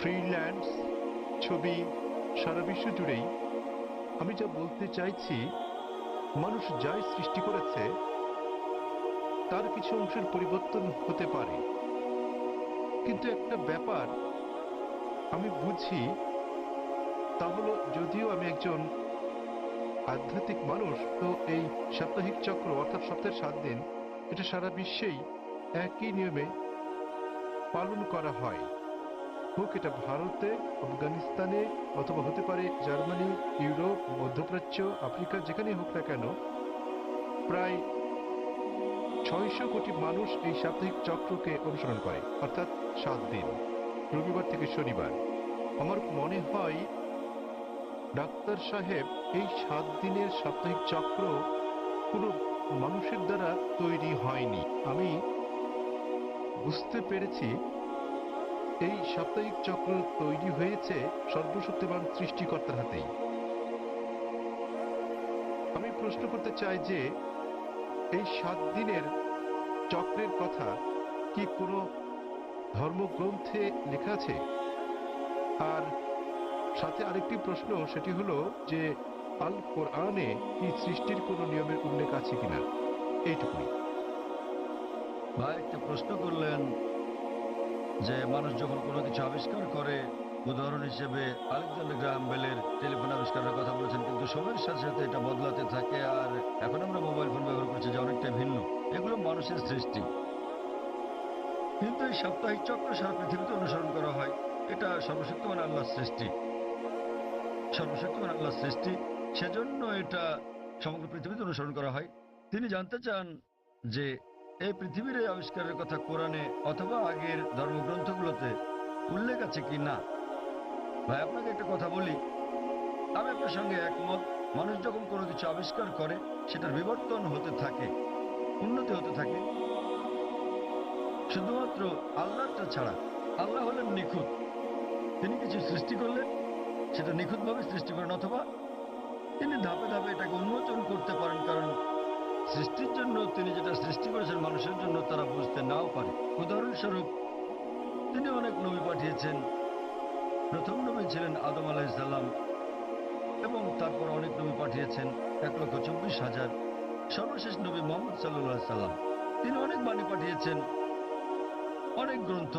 Freelance, ছবি, সারা বিশ্ব জুড়েই আমি যা বলতে চাইছি, মানুষ যাই সৃষ্টি করেছে তার কিছু অংশের পরিবর্তন হতে পারে, কিন্তু একটা ব্যাপার আমি বুঝি, তা হলো যদিও আমি একজন আধ্যাত্মিক মানুষ, তো এই সাপ্তাহিক চক্র অর্থাৎ সপ্তাহের 7 দিন এটা সারা বিশ্বেই একই নিয়মে পালন করা হয়। হোক এটা ভারতে, আফগানিস্তানে, অথবা হতে পারে জার্মানি, ইউরোপ, মধ্যপ্রাচ্য, আফ্রিকা, যেখানেই হোক না কেন, প্রায় 600 কোটি মানুষ এই সাপ্তাহিক চক্রকে অনুসরণ করে, অর্থাৎ 7 দিন, রবিবার থেকে শনিবার। আমার মনে হয় ডাক্তার সাহেব, এই 7 দিনের সাপ্তাহিক চক্র কোনো মানুষের দ্বারা তৈরি হয়নি। আমি বুঝতে পেরেছি এই সাপ্তাহিক চক্র তৈরি হয়েছে সর্বশক্তিমান সৃষ্টিকর্তার হাতেই। আমি প্রশ্ন করতে চাই যে এই 7 দিনের চক্রের কথা কি কোনো ধর্মগ্রন্থে লেখা আছে? আর সাথে আরেকটি প্রশ্ন, সেটি হলো যে আল কোরআনে কি সৃষ্টির কোনো নিয়মের উল্লেখ আছে কিনা, এইটুকুই। ভাই একটা প্রশ্ন করলেন যে মানুষ যখন কোনো কিছু আবিষ্কার করে, উদাহরণ হিসেবে আলেকজান্ডার গ্রাহাম বেলের টেলিফোন আবিষ্কারের কথা বলেছেন, কিন্তু সময়ের সাথে সাথে এটা বদলাতে থাকে, আর এখন আমরা মোবাইল ফোন ব্যবহার করছি যা অনেকটা ভিন্ন। এগুলো মানুষের সৃষ্টি, কিন্তু এই সাপ্তাহিক চক্র সারা পৃথিবীতে অনুসরণ করা হয়। এটা সর্বশক্তিমান আল্লাহর সৃষ্টি, সর্বশক্তিমান আল্লাহর সৃষ্টি, সেজন্য এটা সমগ্র পৃথিবীতে অনুসরণ করা হয়। তিনি জানতে চান যে এই পৃথিবীর এই আবিষ্কারের কথা কোরআনে অথবা আগের ধর্মগ্রন্থগুলোতে উল্লেখ আছে কি না। ভাই আপনাকে একটা কথা বলি, আমি আপনার সঙ্গে একমত। মানুষ যখন কোনো কিছু আবিষ্কার করে সেটার বিবর্তন হতে থাকে, উন্নতি হতে থাকে, শুধুমাত্র আল্লাহটা ছাড়া। আল্লাহ হলেন নিখুঁত, তিনি কিছু সৃষ্টি করলেন সেটা নিখুঁতভাবে সৃষ্টি করেন, অথবা তিনি ধাপে ধাপে এটাকে উন্মোচন করতে পারেন, কারণ সৃষ্টির জন্য তিনি যেটা সৃষ্টি করেছেন মানুষের জন্য তারা বুঝতে নাও পারে। উদাহরণস্বরূপ তিনি অনেক নবী পাঠিয়েছেন। প্রথম নবী ছিলেন আদম আলাইহিসসালাম, এবং তারপর অনেক নবী পাঠিয়েছেন, 1,24,000। সর্বশেষ নবী মোহাম্মদ সাল্লাল্লাহু সাল্লাম, তিনি অনেক বাণী পাঠিয়েছেন, অনেক গ্রন্থ।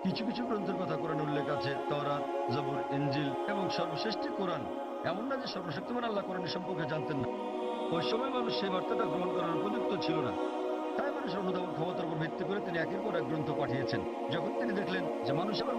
কিছু কিছু গ্রন্থের কথা কোরআন উল্লেখ আছে, তওরাত, জবুর, ইনজিল, এবং সর্বশ্রেষ্ঠ কোরআন। এমন না যে সর্বশক্তিমান আল্লাহ কোরআনের সম্পর্কে জানতেন না। ওই সময় মানুষ সেই বার্তাটা গ্রহণ করার উপযুক্ত ছিল না, তাই মানুষের অনুধাবন ক্ষমতার উপর ভিত্তি করে তিনি একের পর এক গ্রন্থ পাঠিয়েছেন। যখন তিনি দেখলেন যে মানুষ আবার